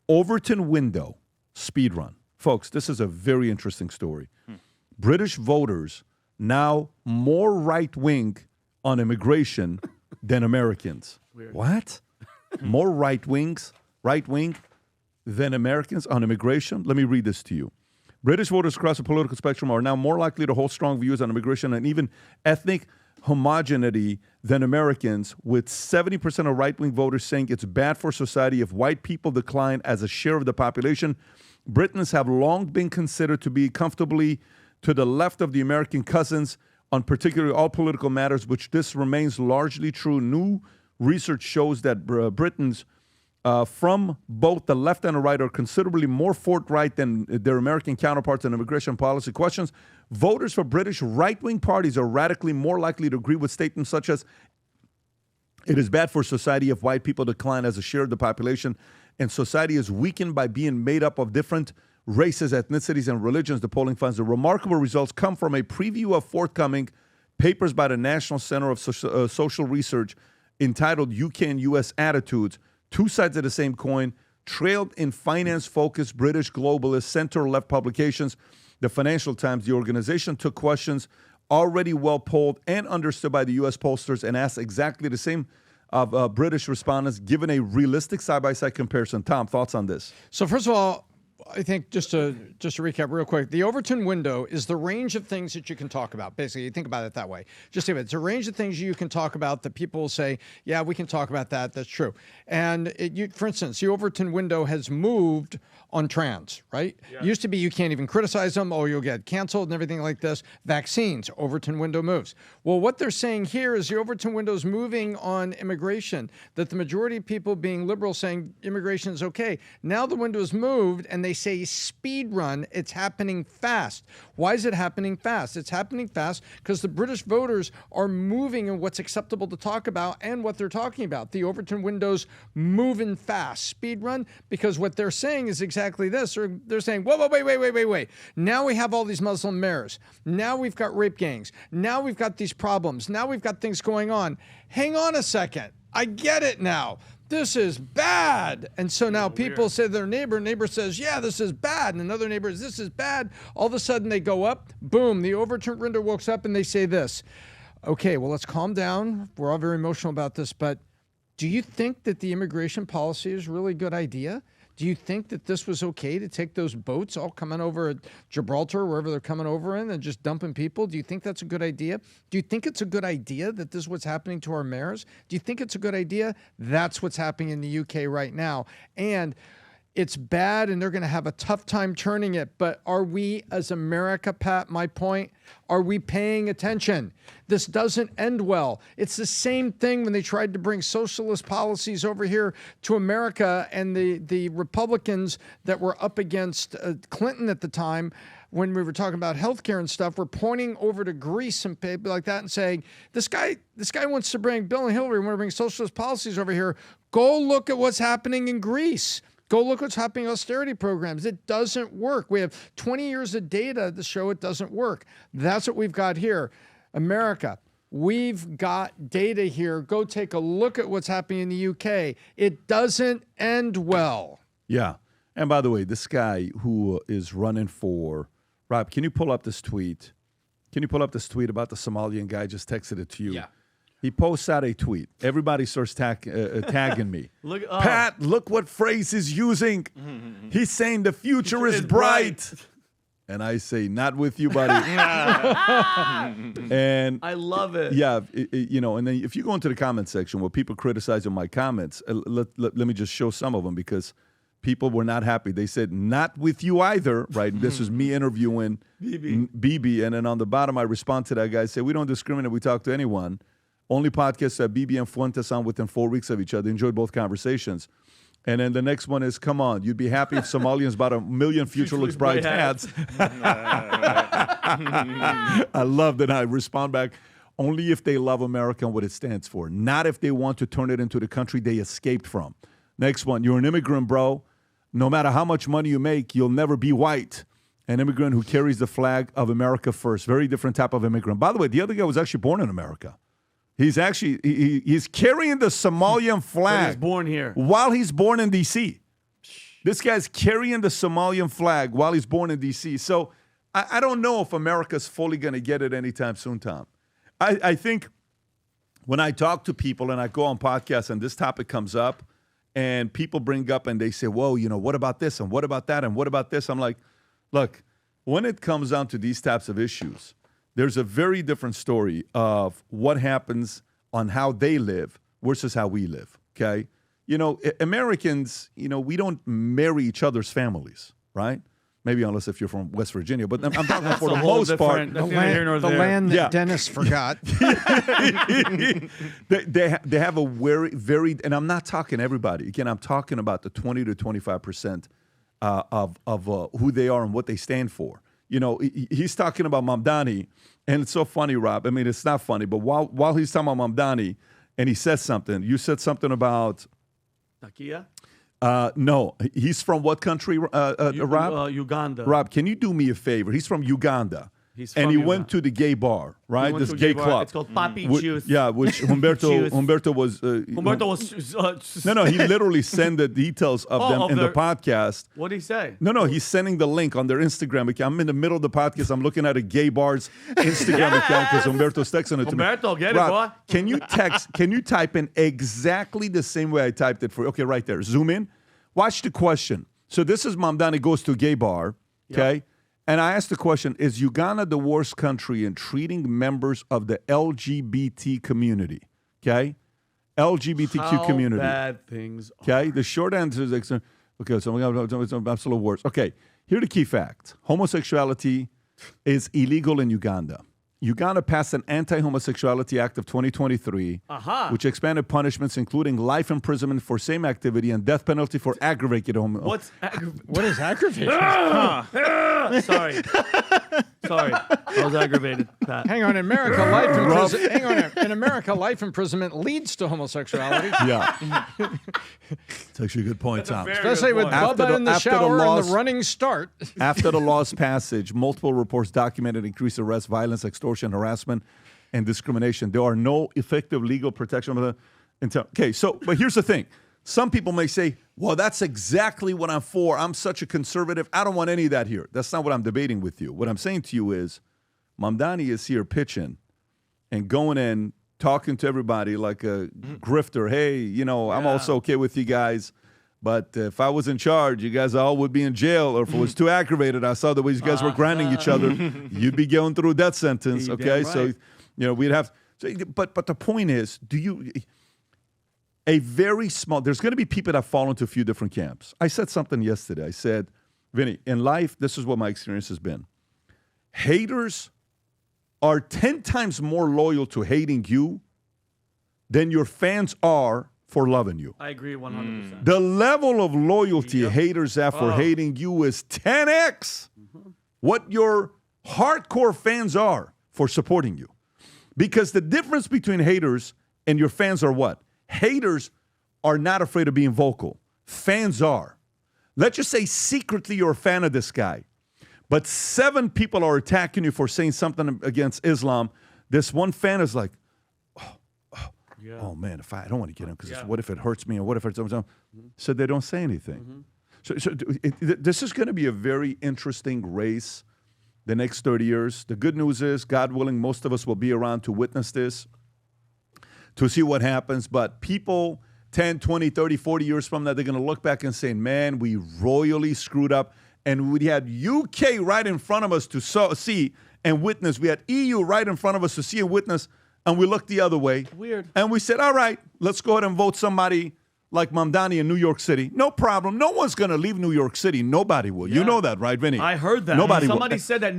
Overton window, speedrun. Folks, this is a very interesting story. British voters now more right-wing on immigration than Americans. Weird. What? More right-wing than Americans on immigration? Let me read this to you. British voters across the political spectrum are now more likely to hold strong views on immigration and even ethnic homogeneity than Americans, with 70% of right-wing voters saying it's bad for society if white people decline as a share of the population. Britons have long been considered to be comfortably to the left of the American cousins on particularly all political matters, which this remains largely true. New research shows that Britons from both the left and the right are considerably more forthright than their American counterparts on immigration policy questions. Voters for British right-wing parties are radically more likely to agree with statements such as, it is bad for society if white people decline as a share of the population, and society is weakened by being made up of different races, ethnicities, and religions, the polling finds. The remarkable results come from a preview of forthcoming papers by the National Center of Social Research entitled UK and US Attitudes, two sides of the same coin, trailed in finance-focused British globalist center-left publications. The Financial Times, the organization took questions already well polled and understood by the U.S. pollsters and asked exactly the same of British respondents, given a realistic side-by-side comparison. Tom, thoughts on this? So first of all, I think just to recap real quick, the Overton window is the range of things that you can talk about. Basically, you think about it that way. Just think of it. It's a range of things you can talk about that people will say, yeah, we can talk about that. That's true. And for instance, the Overton window has moved on trans, right? Yeah. Used to be you can't even criticize them or you'll get canceled and everything like this. Vaccines, Overton window moves. Well, what they're saying here is the Overton window is moving on immigration, that the majority of people being liberal saying immigration is okay. Now the window is moved and they say speed run, it's happening fast. Why is it happening fast? It's happening fast because the British voters are moving in what's acceptable to talk about and what they're talking about. The Overton window's moving fast. Speed run, because what they're saying is exactly this. They're saying, whoa, wait. Now we have all these Muslim mayors. Now we've got rape gangs. Now we've got these problems. Now we've got things going on. Hang on a second. I get it now. This is bad. And so now people say to their neighbor says, yeah, this is bad. And another neighbor says, this is bad. All of a sudden they go up, boom, the Overton window walks up and they say this. Okay, well, let's calm down. We're all very emotional about this, but do you think that the immigration policy is really a good idea? Do you think that this was okay to take those boats all coming over at Gibraltar, wherever they're coming over in, and just dumping people? Do you think that's a good idea? Do you think it's a good idea that this is what's happening to our mayors? Do you think it's a good idea? That's what's happening in the UK right now. And it's bad, and they're going to have a tough time turning it. But are we, as America, Pat, my point, are we paying attention? This doesn't end well. It's the same thing when they tried to bring socialist policies over here to America, and the Republicans that were up against Clinton at the time, when we were talking about healthcare and stuff, were pointing over to Greece and people like that and saying, this guy wants to bring, Bill and Hillary want to bring socialist policies over here. Go look at what's happening in Greece. Go look what's happening in austerity programs. It doesn't work. We have 20 years of data to show it doesn't work. That's what we've got here. America, we've got data here. Go take a look at what's happening in the UK. It doesn't end well. Yeah. And by the way, this guy who is running for, Rob, can you pull up this tweet? Can you pull up this tweet about the Somalian guy? I just texted it to you. Yeah. He posts out a tweet. Everybody starts tagging me. Pat, look what phrase he's using. He's saying the future is bright. And I say, not with you, buddy. And I love it. Yeah, and then if you go into the comment section where people criticize on my comments, let me just show some of them because people were not happy. They said, not with you either, right? And this is me interviewing BB. And then on the bottom, I respond to that guy, say, we don't discriminate. We talk to anyone. Only podcasts that BB and Fuentes on within 4 weeks of each other. Enjoyed both conversations. And then the next one is, come on, you'd be happy if Somalians bought 1 million Future Looks Bright hats. I love that I respond back, only if they love America and what it stands for, not if they want to turn it into the country they escaped from. Next one, you're an immigrant, bro. No matter how much money you make, you'll never be white. An immigrant who carries the flag of America first. Very different type of immigrant. By the way, the other guy was actually born in America. He's actually, he's carrying the Somalian flag. But he's born here. While he's born in D.C. This guy's carrying the Somalian flag while he's born in D.C. So I don't know if America's fully going to get it anytime soon, Tom. I think when I talk to people and I go on podcasts and this topic comes up and people bring up and they say, whoa, what about this and what about that and what about this? I'm like, look, when it comes down to these types of issues, there's a very different story of what happens on how they live versus how we live, okay? Americans, we don't marry each other's families, right? Maybe unless if you're from West Virginia, but I'm talking for the most part. The land that Dennis forgot. they have a very, and I'm not talking everybody. Again, I'm talking about the 20 to 25% of who they are and what they stand for. He's talking about Mamdani, and it's so funny, Rob. I mean, it's not funny, but while he's talking about Mamdani, and he says something, you said something about Takia? No, he's from what country, Rob? Uganda. Rob, can you do me a favor? He's from Uganda. He went to the gay bar, right? This gay club. It's called Papi Juice. Yeah, which Humberto was. No, he literally sent the details of them in the podcast. What did he say? No, he's sending the link on their Instagram account. I'm in the middle of the podcast. I'm looking at a gay bar's Instagram account because Humberto's texting it to me. Humberto, get Rob, it, boy. Can you type in exactly the same way I typed it for you? Okay, right there. Zoom in. Watch the question. So this is Mamdani goes to a gay bar, okay? Yep. And I asked the question, is Uganda the worst country in treating members of the LGBT community? Okay? LGBTQ community. Bad things are. Okay? The short answer is, okay, so we have some absolute words. Okay, here are the key facts. Homosexuality is illegal in Uganda. Uganda passed an Anti-Homosexuality Act of 2023, which expanded punishments, including life imprisonment for same activity and death penalty for aggravated What is aggravated? Sorry. I was aggravated, Pat. Hang on, in America, life imprisonment leads to homosexuality. Yeah. It's actually a good point, Tom. Especially with Bubba in the shower and the running start. After the law's passage, multiple reports documented increased arrest, violence, extortion, harassment, and discrimination. There are no effective legal protection. Okay, but here's the thing. Some people may say, well, that's exactly what I'm for. I'm such a conservative. I don't want any of that here. That's not what I'm debating with you. What I'm saying to you is Mamdani is here pitching and going in, talking to everybody like a grifter. Hey, I'm also okay with you guys. But if I was in charge, you guys all would be in jail. Or if it was too aggravated, I saw the way you guys were grinding each other, you'd be going through a death sentence. Okay, right. So, we'd have. But the point is, there's going to be people that fall into a few different camps. I said something yesterday. I said, Vinnie, in life, this is what my experience has been. Haters are 10 times more loyal to hating you than your fans are for loving you. I agree 100%. The level of loyalty haters have for hating you is 10x what your hardcore fans are for supporting you. Because the difference between haters and your fans are what? Haters are not afraid of being vocal. Fans are. Let's just say secretly you're a fan of this guy, but 7 people are attacking you for saying something against Islam. This one fan is like, oh man, I don't want to get him because what if it hurts me, or what if it hurts? So they don't say anything. So this is going to be a very interesting race the next 30 years. The good news is, God willing, most of us will be around to witness this, to see what happens. But people 10, 20, 30, 40 years from now, they're going to look back and say, man, we royally screwed up. And we had UK right in front of us to see and witness. We had EU right in front of us to see and witness. And we looked the other way. Weird. And we said, all right, let's go ahead and vote somebody like Mamdani in New York City. No problem. No one's going to leave New York City. Nobody will. You know that, right, Vinny? I heard that. Somebody said that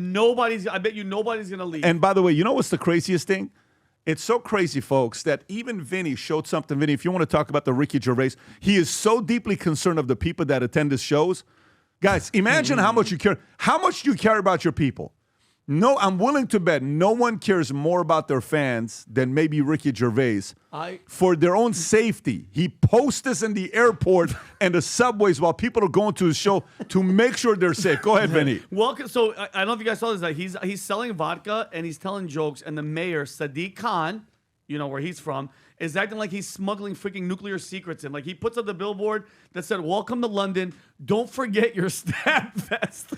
I bet you nobody's going to leave. And by the way, you know what's the craziest thing? It's so crazy, folks, that even Vinny showed something. Vinny, if you want to talk about the Ricky Gervais, he is so deeply concerned of the people that attend his shows. Guys, imagine how much you care. How much do you care about your people? No, I'm willing to bet no one cares more about their fans than maybe Ricky Gervais. For their own safety, he posts this in the airport and the subways while people are going to his show to make sure they're safe. Go ahead, Vinny. Well, so I don't know if you guys saw this. That he's selling vodka and he's telling jokes, and the mayor Sadiq Khan, where he's from, is acting like he's smuggling freaking nuclear secrets in. Like he puts up the billboard that said, "Welcome to London. Don't forget your stab vest."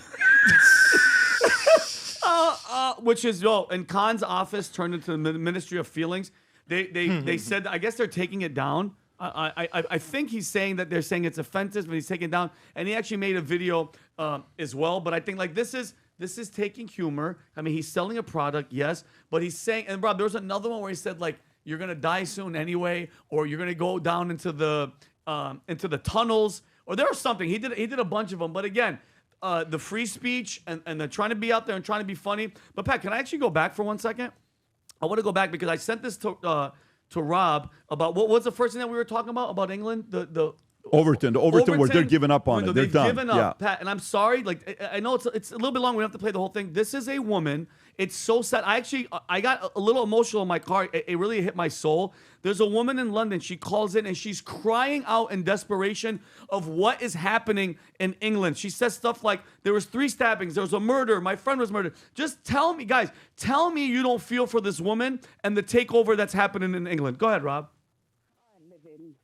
Which is, and Khan's office turned into the Ministry of Feelings. They said, I guess they're taking it down. I think he's saying that they're saying it's offensive, but he's taking it down. And he actually made a video as well. But I think like this is taking humor. I mean, he's selling a product, yes, but he's saying, and Rob, there was another one where he said like, you're gonna die soon anyway, or you're gonna go down into the tunnels, or there was something. He did a bunch of them. But again, the free speech and the trying to be out there and trying to be funny. But Pat, can I actually go back for 1 second? I want to go back because I sent this to Rob about what was the first thing that we were talking about England, the Overton where they're giving up on it. They're done. Given up, Pat, and I'm sorry. Like I know it's a little bit long. We don't have to play the whole thing. This is a woman. It's so sad. I got a little emotional in my car. It really hit my soul. There's a woman in London. She calls in and she's crying out in desperation of what is happening in England. She says stuff like, there was 3 stabbings. There was a murder. My friend was murdered. Just tell me, guys, tell me you don't feel for this woman and the takeover that's happening in England. Go ahead, Rob. I live in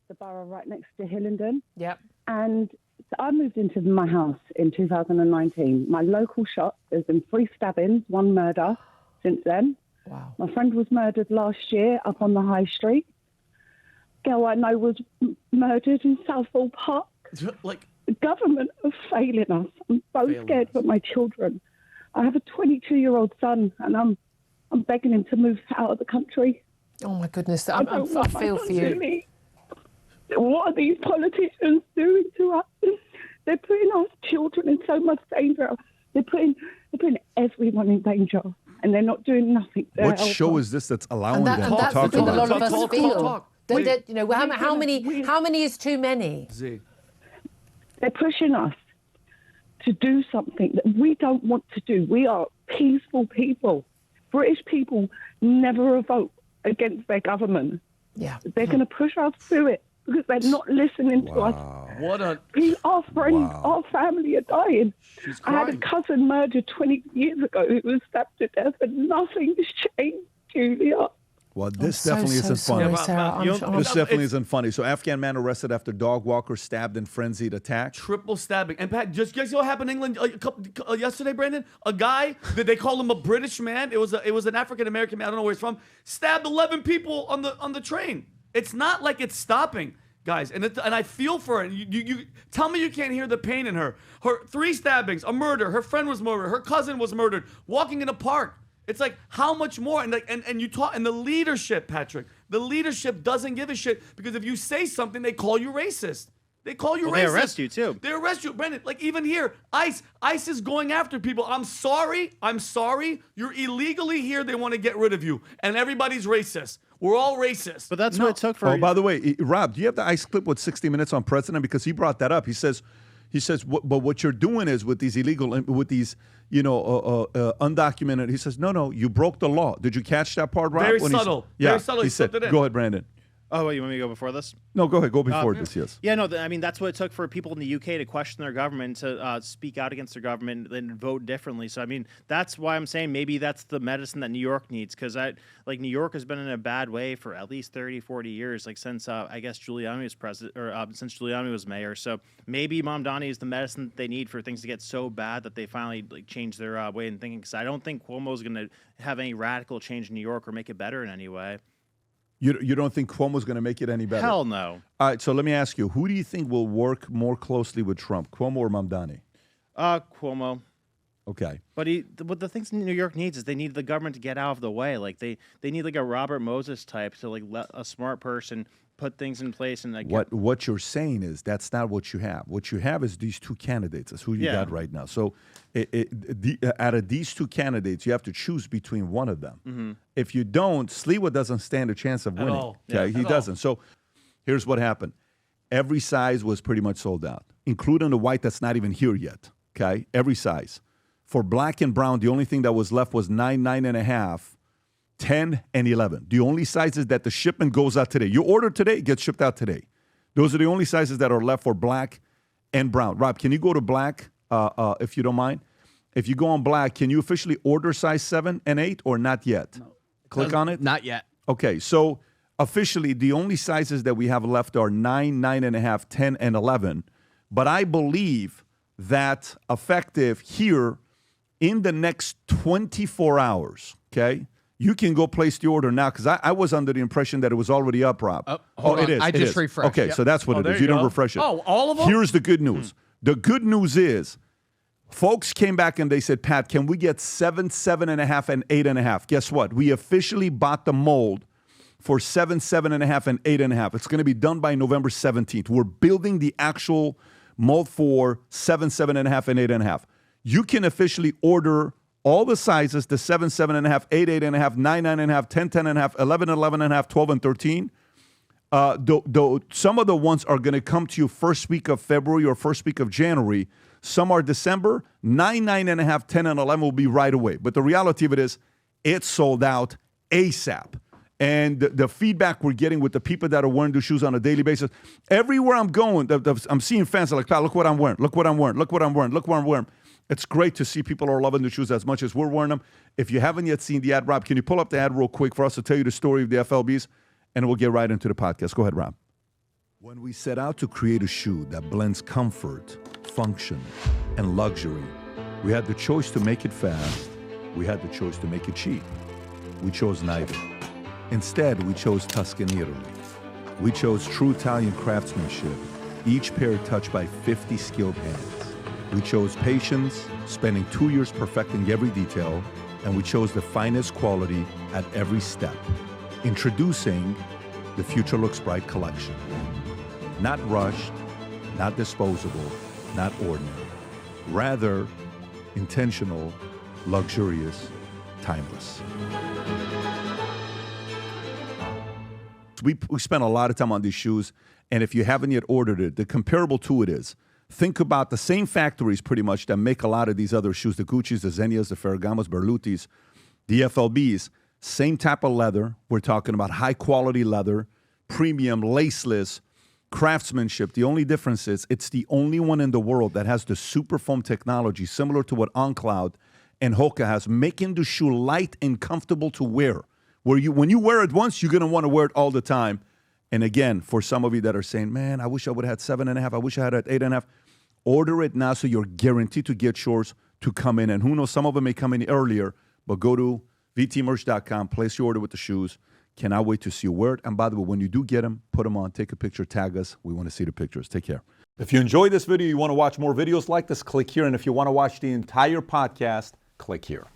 the borough right next to Hillingdon. Yep. And so I moved into my house in 2019. My local shop, there's been 3 stabbings, 1 murder since then. Wow. My friend was murdered last year up on the high street. Girl I know was murdered in Southall Park. Like, the government are failing us. I'm so scared for my children. I have a 22-year-old son, and I'm begging him to move out of the country. Oh my goodness, I feel for you. Me. What are these politicians doing to us? They're putting our children in so much danger. They're putting everyone in danger, and they're not doing nothing. What show is this that's allowing them to that's talk the thing a about lot it? of us feel. You know, how many is too many? Z. They're pushing us to do something that we don't want to do. We are peaceful people. British people never vote against their government. Yeah. They're going to push us through it because they're not listening to us. What a... Our friends, our family are dying. She's I had a crying. cousin murdered 20 years ago who was stabbed to death, and nothing has changed, Julia. Well, this definitely isn't funny. Sorry, Sarah. This definitely isn't funny. So, Afghan man arrested after dog walker stabbed in frenzied attack. Triple stabbing. And Pat, just guess what happened in England yesterday, Brandon? A guy, they call him a British man. It was an African American man. I don't know where he's from. Stabbed 11 people on the train. It's not like it's stopping, guys. And I feel for her. You tell me you can't hear the pain in her. Her 3 stabbings, a murder. Her friend was murdered. Her cousin was murdered. Walking in a park. It's like, how much more? And you talk, and the leadership, Patrick, the leadership doesn't give a shit because if you say something, they call you racist. They call you racist. They arrest you too. They arrest you, Brendan. Like even here, ICE is going after people. I'm sorry. You're illegally here. They want to get rid of you, and everybody's racist. We're all racist. But that's what it took for. Oh, by the way, Rob, do you have the ICE clip with 60 Minutes on President? Because he brought that up. He says, but what you're doing is with these undocumented. He says, no, you broke the law. Did you catch that part, Rob? Very subtle. Very subtle. He said, slipped it in. go ahead, Brandon. Oh, you want me to go before this? No, go ahead. Go before this, yes. Yeah, no, I mean, that's what it took for people in the UK to question their government, to speak out against their government and vote differently. So, I mean, that's why I'm saying maybe that's the medicine that New York needs, because New York has been in a bad way for at least 30, 40 years, like since, I guess, Giuliani was president, or since Giuliani was mayor. So maybe Mamdani is the medicine that they need for things to get so bad that they finally change their way in thinking, because I don't think Cuomo is going to have any radical change in New York or make it better in any way. You don't think Cuomo's going to make it any better? Hell no. All right, so let me ask you, who do you think will work more closely with Trump, Cuomo or Mamdani? Cuomo. Okay. But what the things New York needs is they need the government to get out of the way. Like they need like a Robert Moses type to let a smart person put things in place and what you're saying is that's not what you have. What you have is these 2 candidates. That's who you got right now. So out of these 2 candidates, you have to choose between one of them. Mm-hmm. If you don't, Sliwa doesn't stand a chance of winning. Okay, he doesn't. So here's what happened. Every size was pretty much sold out, including the white that's not even here yet. Okay, every size. For black and brown, the only thing that was left was 9, 9.5, 10, and 11. The only sizes that the shipment goes out today. You order today, it gets shipped out today. Those are the only sizes that are left for black and brown. Rob, can you go to black, if you don't mind? If you go on black, can you officially order size 7 and 8 or not yet? No. Click on it. Not yet. Okay, so officially, the only sizes that we have left are 9, 9.5, 10, and 11. But I believe that effective here in the next 24 hours, okay, you can go place the order now, because I was under the impression that it was already up, Rob. Hold on. It is. I it just is. refreshed. Okay, Yep. so that's what it there is. you You don't go. refresh it. Oh, all of them? Here's the good news. The good news is folks came back and they said, Pat, can we get 7, 7.5, and 8.5? Guess what? We officially bought the mold for 7, 7.5, and 8.5. It's going to be done by November 17th. We're building the actual mold for 7, 7.5, and 8.5. You can officially order all the sizes, the 7, 7.5, 8, 8.5, 9, 9.5, 10, 10.5, 11, 11.5, 12, and 13. Some of the ones are going to come to you first week of February or first week of January. Some are December. 9, 9.5, 10, and 11 will be right away. But the reality of it is, it's sold out ASAP. And the feedback we're getting with the people that are wearing the shoes on a daily basis, everywhere I'm going, I'm seeing fans are like, Pat, look what I'm wearing. Look what I'm wearing. Look what I'm wearing. Look what I'm wearing. It's great to see people are loving the shoes as much as we're wearing them. If you haven't yet seen the ad, Rob, can you pull up the ad real quick for us to tell you the story of the FLBs? And we'll get right into the podcast. Go ahead, Rob. When we set out to create a shoe that blends comfort, function, and luxury, we had the choice to make it fast. We had the choice to make it cheap. We chose neither. Instead, we chose Tuscany, Italy. We chose true Italian craftsmanship, each pair touched by 50 skilled hands. We chose patience, spending 2 years perfecting every detail, and we chose the finest quality at every step. Introducing the Future Looks Bright collection. Not rushed, not disposable, not ordinary. Rather, intentional, luxurious, timeless. We spent a lot of time on these shoes, and if you haven't yet ordered it, the comparable to it is, think about the same factories pretty much that make a lot of these other shoes, the Gucci's, the Zegnas, the Ferragamo's, Berlutti's, the FLBs, same type of leather. We're talking about high quality leather, premium, laceless, craftsmanship. The only difference is it's the only one in the world that has the super foam technology similar to what On Cloud and Hoka has, making the shoe light and comfortable to wear. When you wear it once, you're going to want to wear it all the time. And again, for some of you that are saying, man, I wish I would have had 7.5. I wish I had 8.5. Order it now so you're guaranteed to get yours to come in. And who knows, some of them may come in earlier, but go to vtmerch.com, place your order with the shoes. Cannot wait to see you wear it. And by the way, when you do get them, put them on, take a picture, tag us. We want to see the pictures. Take care. If you enjoyed this video, you want to watch more videos like this, click here. And if you want to watch the entire podcast, click here.